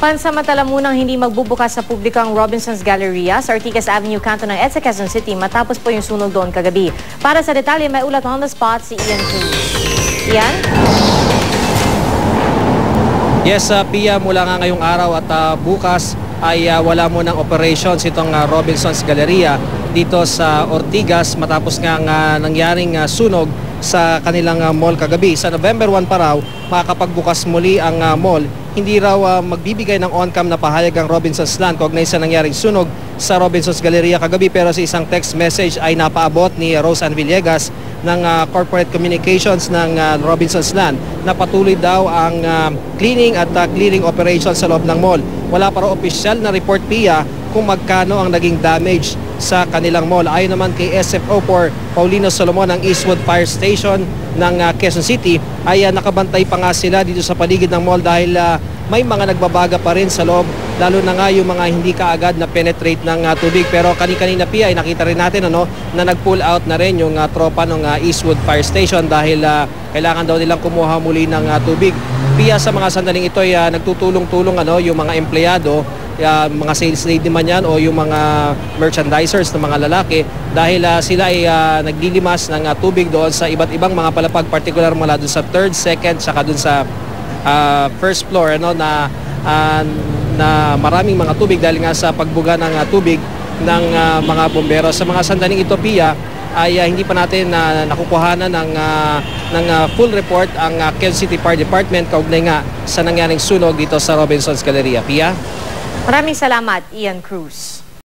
Pansamantala munang hindi magbubukas sa publikang Robinson's Galleria sa Ortigas Avenue, kanto ng EDSA, Quezon City matapos po yung sunog doon kagabi. Para sa detalye, may ulat on the spot si Ian Cruz. Ian? Yes, Pia, mula nga ngayong araw at bukas ay wala mo ng operations itong Robinson's Galleria dito sa Ortigas matapos nga nangyaring sunog sa kanilang mall kagabi. Sa November 1 pa raw, makakapagbukas muli ang mall. Hindi raw magbibigay ng on-cam na pahayag ang Robinson's Land kaugnay sa nangyaring sunog sa Robinson's Galleria kagabi, pero sa isang text message ay napaabot ni Rose Ann Villegas ng Corporate Communications ng Robinson's Land na patuloy daw ang cleaning at clearing operations sa loob ng mall. Wala pa raw opisyal na report, Pia, kung magkano ang naging damage sa kanilang mall. Ayon naman kay SFO4 Paulino Solomon ng Eastwood Fire Station ng Quezon City ay nakabantay pa nga sila dito sa paligid ng mall dahil may mga nagbabaga pa rin sa loob, lalo na nga yung mga hindi kaagad na penetrate ng tubig. Pero kanina Pia ay nakita rin natin na nag-pull out na rin yung tropa ng Eastwood Fire Station dahil kailangan daw nilang kumuha muli ng tubig. Pia, sa mga sandaling ito ay nagtutulong-tulong yung mga empleyado, mga sales lady man yan o yung mga merchandisers na mga lalaki dahil sila ay naglilimas ng tubig doon sa iba't ibang mga palapag, particular mula doon sa 3rd, 2nd, saka doon sa first floor na maraming mga tubig dahil nga sa pagbuga ng tubig ng mga bombero. Sa mga sandaling ito, Pia, ay hindi pa natin nakukuhanan ng full report ang Quezon City Fire Department kaugnay nga sa nangyaring sunog dito sa Robinson's Galleria. Pia? Maraming salamat, Ian Cruz.